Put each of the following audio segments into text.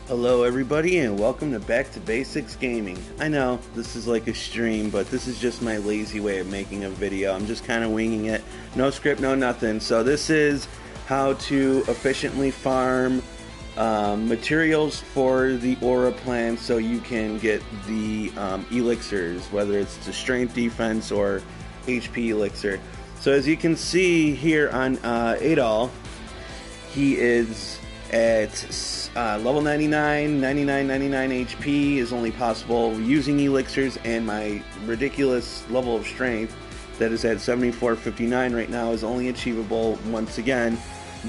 Hello everybody and welcome to Back to Basics Gaming. I know this is like a stream, but this is just my lazy way of making a video. I'm just kind of winging it. No script, no nothing. So this is how to efficiently farm materials for the aura plant so you can get the elixirs, whether it's the strength, defense, or HP elixir. So as you can see here on Adol, he is at level 99, 99 HP is only possible using elixirs, and my ridiculous level of strength that is at 74.59 right now is only achievable once again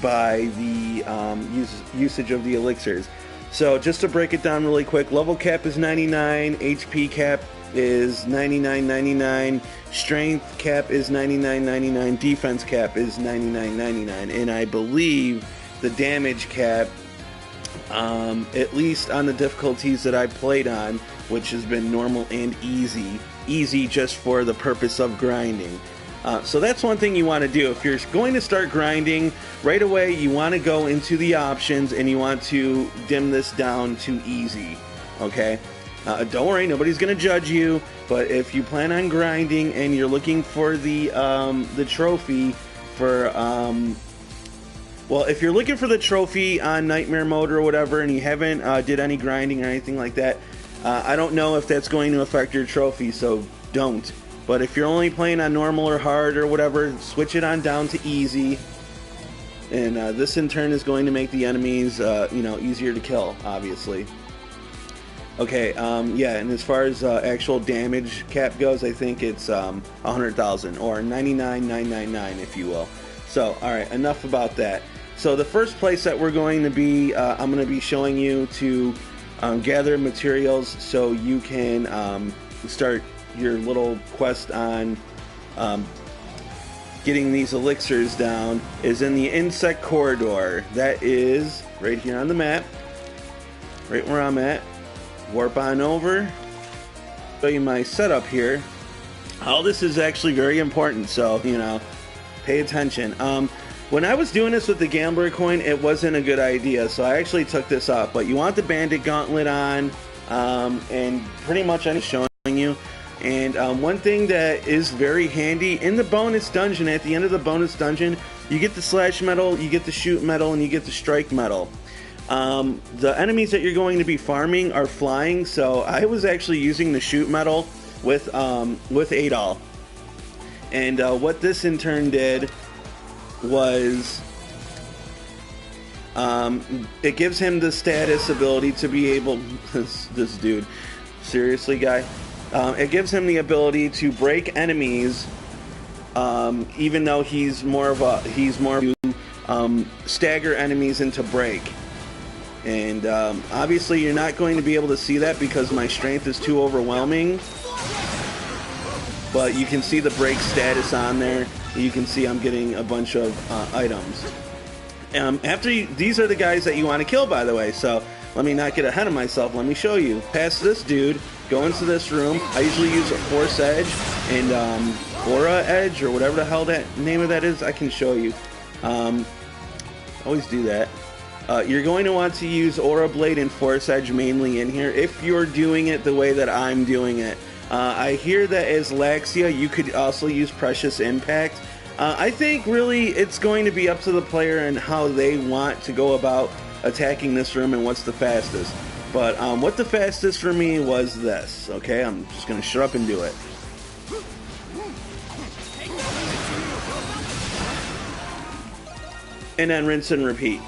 by the usage of the elixirs. So just to break it down really quick, level cap is 99, HP cap is 99.99, strength cap is 99.99, defense cap is 99.99, and I believe the damage cap, at least on the difficulties that I played on, which has been normal and easy just for the purpose of grinding. So that's one thing you want to do. If you're going to start grinding, right away you want to go into the options and you want to dim this down to easy, okay? Don't worry, nobody's going to judge you, but if you plan on grinding and you're looking for the trophy for... well, if you're looking for the trophy on Nightmare Mode or whatever and you haven't did any grinding or anything like that, I don't know if that's going to affect your trophy, so don't. But if you're only playing on normal or hard or whatever, switch it on down to easy. And this in turn is going to make the enemies easier to kill, obviously. Okay, yeah, and as far as actual damage cap goes, I think it's 100,000 or 99,999 if you will. So, alright, enough about that. So the first place that we're going to be, I'm going to be showing you to gather materials so you can start your little quest on getting these elixirs down, is in the insect corridor. That is right here on the map, right where I'm at. Warp on over, show you my setup here. All this is actually very important, so, pay attention. When I was doing this with the gambler coin, it wasn't a good idea, so I actually took this off. But you want the bandit gauntlet on, and pretty much I'm showing you. And one thing that is very handy, in the bonus dungeon, at the end of the bonus dungeon, you get the slash medal, you get the shoot medal, and you get the strike medal. The enemies that you're going to be farming are flying, so I was actually using the shoot medal with Adol. And what this in turn did was it gives him the status ability to be able this dude, seriously guy, it gives him the ability to break enemies, even though he's more to stagger enemies into break. And obviously you're not going to be able to see that because my strength is too overwhelming. But you can see the break status on there. You can see I'm getting a bunch of items. These are the guys that you want to kill, by the way. So let me not get ahead of myself. Let me show you. Past this dude, go into this room. I usually use a Force Edge and Aura Edge or whatever the hell that name of that is. I can show you. Always do that. You're going to want to use Aura Blade and Force Edge mainly in here if you're doing it the way that I'm doing it. I hear that as Laxia, you could also use Precious Impact. I think really it's going to be up to the player and how they want to go about attacking this room and what's the fastest. But what the fastest for me was this. Okay, I'm just going to shut up and do it. And then rinse and repeat.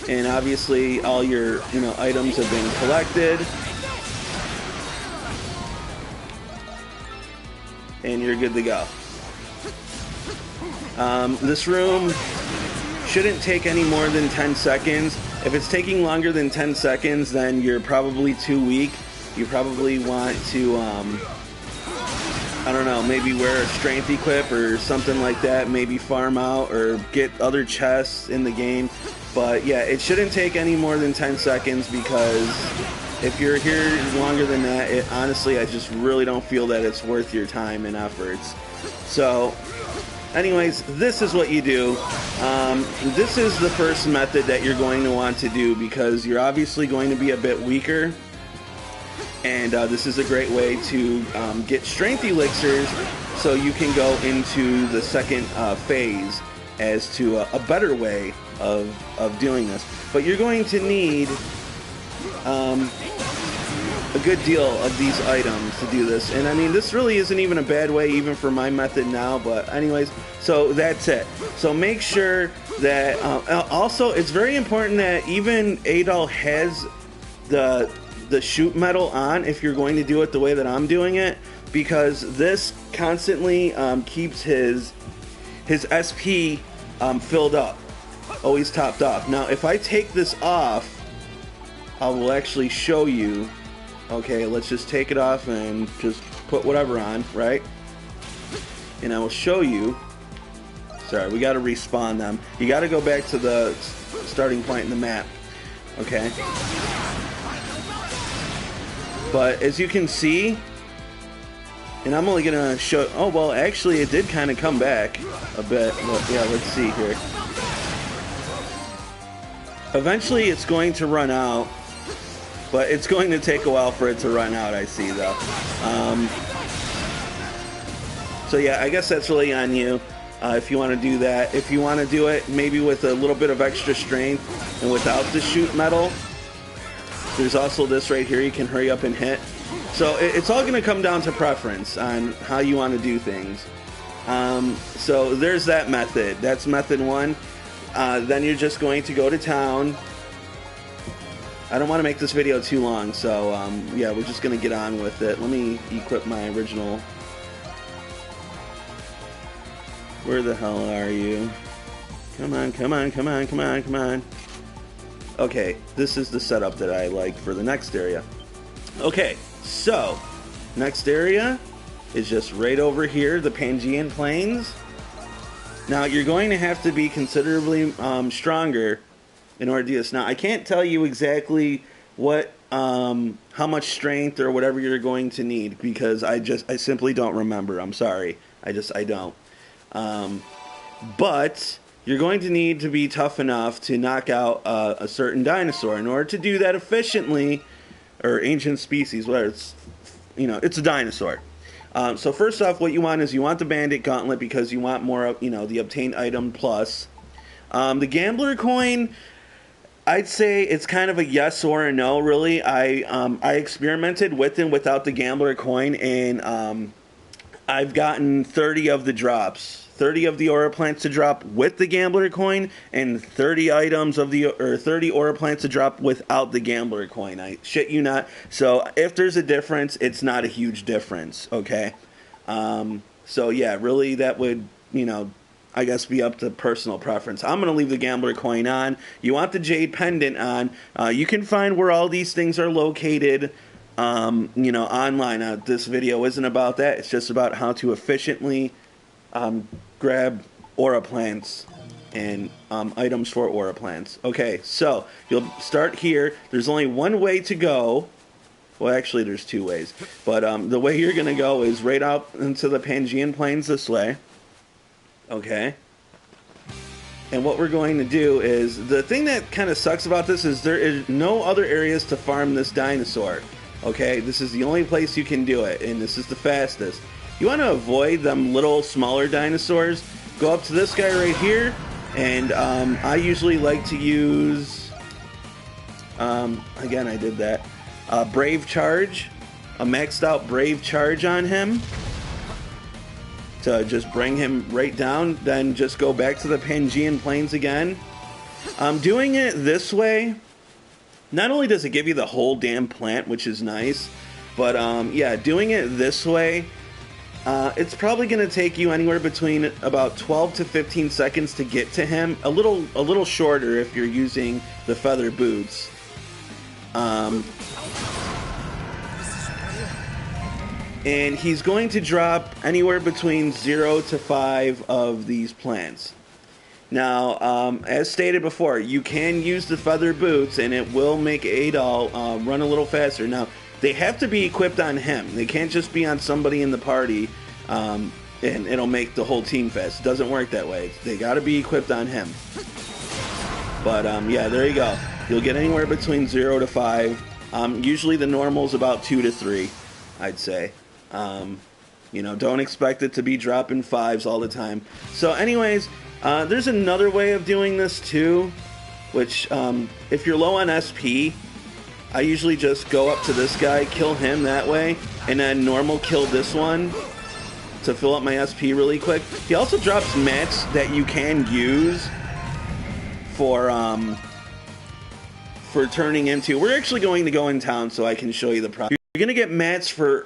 And obviously all your items have been collected. And you're good to go. This room shouldn't take any more than 10 seconds. If it's taking longer than 10 seconds, then you're probably too weak. You probably want to, I don't know, maybe wear a strength equip or something like that. Maybe farm out or get other chests in the game. But yeah, it shouldn't take any more than 10 seconds because if you're here longer than that, honestly, I just really don't feel that it's worth your time and efforts. So anyways, this is what you do. This is the first method that you're going to want to do because you're obviously going to be a bit weaker. And this is a great way to get strength elixirs so you can go into the second phase as to a better way of doing this. But you're going to need a good deal of these items to do this. And I mean, this really isn't even a bad way even for my method now, but anyways, so that's it. So make sure that also it's very important that even Adol has the shoot metal on if you're going to do it the way that I'm doing it, because this constantly keeps his SP filled up, always topped off. Now if I take this off, I will actually show you. Okay, let's just take it off and just put whatever on, right? And I will show you. Sorry, we got to respawn them. You got to go back to the starting point in the map. Okay. But as you can see, and I'm only gonna show. Oh well, actually, it did kind of come back a bit. But yeah, let's see here. Eventually, it's going to run out. But it's going to take a while for it to run out, I see, though. So yeah, I guess that's really on you if you want to do that. If you want to do it maybe with a little bit of extra strength and without the shoot metal, there's also this right here. You can hurry up and hit. So it's all going to come down to preference on how you want to do things. So there's that method. That's method one. Then you're just going to go to town. I don't want to make this video too long, so yeah, we're just going to get on with it. Let me equip my original. Where the hell are you? Come on, come on, come on, come on, come on. Okay, this is the setup that I like for the next area. Okay, so next area is just right over here, the Pangaean Plains. Now, you're going to have to be considerably stronger in order to do this. Now, I can't tell you exactly what, how much strength or whatever you're going to need because I simply don't remember. I'm sorry. I don't. But you're going to need to be tough enough to knock out a certain dinosaur. In order to do that efficiently, or ancient species, whether it's, it's a dinosaur. So first off, what you want is you want the Bandit Gauntlet because you want more of, the obtained item plus. The Gambler Coin, I'd say it's kind of a yes or a no, really. I experimented with and without the Gambler Coin, and I've gotten 30 of the drops. 30 of the aura plants to drop with the Gambler Coin, and 30 items of 30 aura plants to drop without the Gambler Coin. I shit you not. So if there's a difference, it's not a huge difference, okay? So yeah, really that would, I guess be up to personal preference. I'm going to leave the Gambler Coin on. You want the Jade Pendant on. You can find where all these things are located, online. This video isn't about that. It's just about how to efficiently grab aura plants and items for aura plants. Okay, so you'll start here. There's only one way to go. Well, actually, there's two ways. But the way you're going to go is right out into the Pangaean Plains this way. Okay. And what we're going to do is, the thing that kind of sucks about this is there is no other areas to farm this dinosaur. Okay, this is the only place you can do it, and this is the fastest. You want to avoid them little smaller dinosaurs. Go up to this guy right here, and I usually like to use, again I did that, Brave Charge, a maxed out Brave Charge on him to just bring him right down, then just go back to the Pangaean Plains again. Doing it this way, not only does it give you the whole damn plant, which is nice, but yeah, doing it this way, it's probably going to take you anywhere between about 12 to 15 seconds to get to him. A little shorter if you're using the feather boots. And he's going to drop anywhere between 0 to 5 of these plants. Now, as stated before, you can use the feather boots and it will make Adol run a little faster. Now, they have to be equipped on him. They can't just be on somebody in the party. and it'll make the whole team fast. It doesn't work that way. They got to be equipped on him. But yeah, there you go. You'll get anywhere between 0 to 5. Usually the normal is about 2 to 3, I'd say. You know, don't expect it to be dropping 5s all the time. So anyways, there's another way of doing this too, which if you're low on SP, I usually just go up to this guy, kill him that way, and then normal kill this one to fill up my SP really quick. He also drops mats that you can use for turning into. We're actually going to go in town so I can show you the process. You're gonna get mats to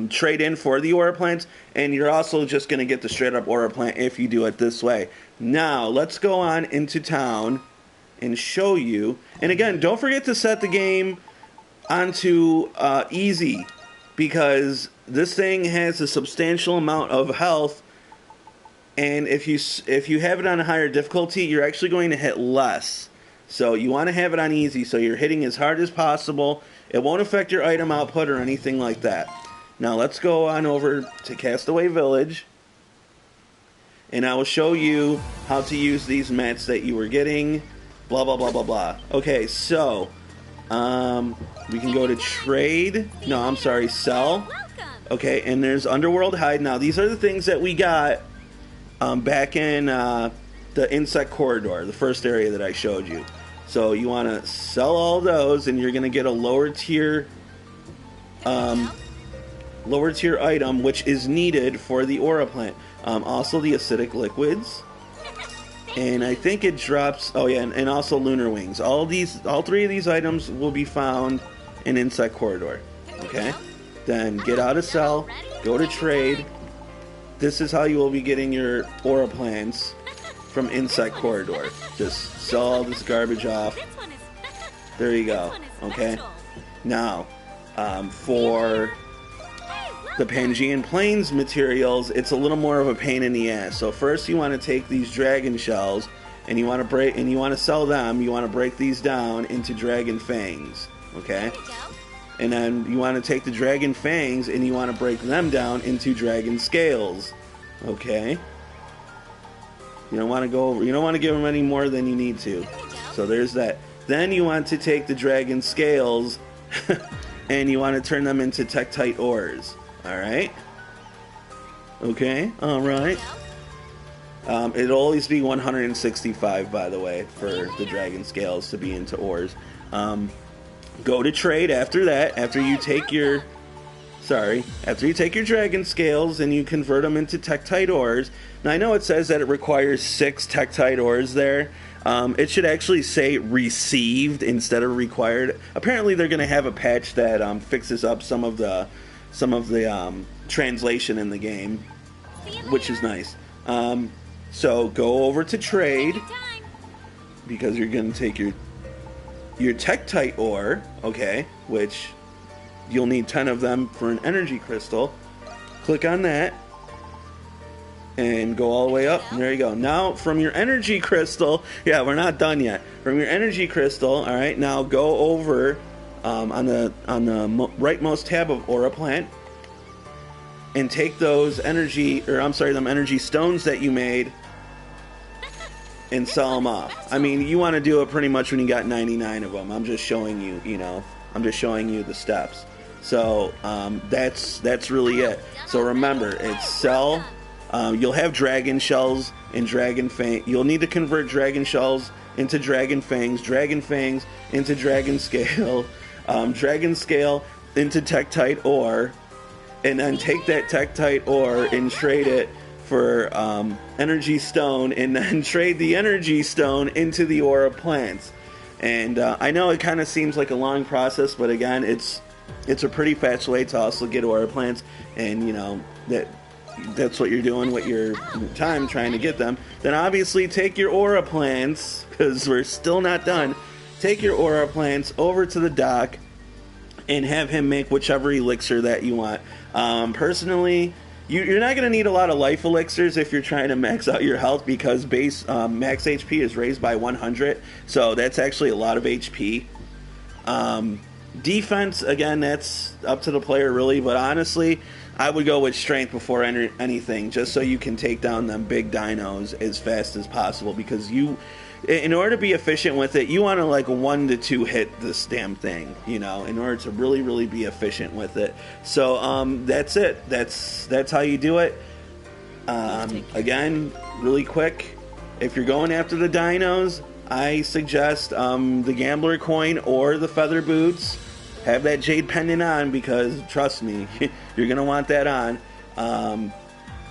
trade in for the aura plants, and you're also just gonna get the straight up aura plant if you do it this way. Now let's go on into town and show you. And again, don't forget to set the game onto easy, because this thing has a substantial amount of health, and if you have it on a higher difficulty, you're actually going to hit less. So you want to have it on easy, so you're hitting as hard as possible. It won't affect your item output or anything like that. Now let's go on over to Castaway Village, and I will show you how to use these mats that you were getting. Blah, blah, blah, blah, blah. Okay, so we can go to trade. No, I'm sorry, sell. Okay, and there's Underworld Hide. Now, these are the things that we got back in the Insect Corridor, the first area that I showed you. So you want to sell all those, and you're going to get a lower tier item, which is needed for the aura plant. Also the acidic liquids. And I think it drops, oh yeah, and also lunar wings. All 3 of these items will be found in Insect Corridor. Okay? Then get out of sell, go to trade. This is how you will be getting your aura plants from Insect Corridor. Just sell all this garbage off. There you go. Okay? Now, for the Pangaean Plains materials, it's a little more of a pain in the ass. So first you want to take these dragon shells, and you want to sell them. You want to break these down into dragon fangs, okay? And then you want to take the dragon fangs and you want to break them down into dragon scales, okay? You don't want to give them any more than you need to. So there's that. Then you want to take the dragon scales and you want to turn them into Tektite ores. Alright. Okay, alright. It'll always be 165, by the way, for the dragon scales to be into ores. Go to trade after that, after you take your dragon scales and you convert them into Tektite ores. Now, I know it says that it requires 6 Tektite ores there. It should actually say received instead of required. Apparently, they're going to have a patch that fixes up some of the translation in the game, which is nice. So go over to trade, because you're going to take your Tektite ore, okay, which you'll need 10 of them for an energy crystal. Click on that and go all the way up. There you go. Now from your energy crystal, yeah, we're not done yet. From your energy crystal, all right, now go over on the rightmost tab of aura plant and take those them energy stones that you made and sell them off. I mean, you want to do it pretty much when you got 99 of them. I'm just showing you, I'm just showing you the steps. So that's really it. So remember, it's sell. You'll have dragon shells and dragon fang. You'll need to convert dragon shells into dragon fangs into dragon scale, dragon scale into Tektite ore, and then take that Tektite ore and trade it for energy stone, and then trade the energy stone into the aura plants. And I know it kind of seems like a long process, but again, it's a pretty fast way to also get aura plants, and that's what you're doing with your time trying to get them. Then obviously take your aura plants, because we're still not done. Take your aura plants over to the dock and have him make whichever elixir that you want. Personally, you're not going to need a lot of life elixirs if you're trying to max out your health, because base max HP is raised by 100, so that's actually a lot of HP. Defense, again, that's up to the player really, but honestly, I would go with strength before anything, just so you can take down them big dinos as fast as possible, because in order to be efficient with it, you want to like 1 to 2 hit this damn thing, you know, in order to really, really be efficient with it. So that's it. That's how you do it. Again, really quick, if you're going after the dinos, I suggest the gambler coin or the feather boots. Have that jade pendant on, because trust me, you're gonna want that on.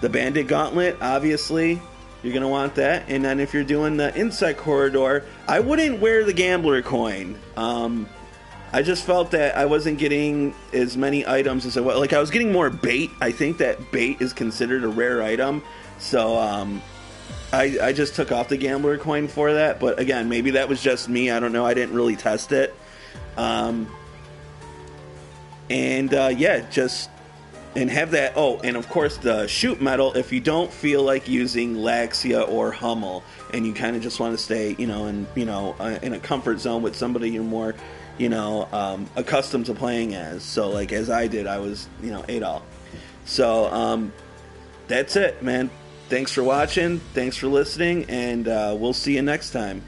The bandit gauntlet, obviously, you're gonna want that. And then if you're doing the insect corridor, I wouldn't wear the gambler coin. I just felt that I wasn't getting as many items as I was. Like, I was getting more bait. I think that bait is considered a rare item, so I just took off the gambler coin for that. But again, maybe that was just me. I don't know. I didn't really test it. And have that. Oh, and of course the shoot medal if you don't feel like using Laxia or Hummel, and you kind of just want to stay, in a comfort zone with somebody you're more, accustomed to playing as. So like as I did, I was, Adol. So that's it, man. Thanks for watching. Thanks for listening, and we'll see you next time.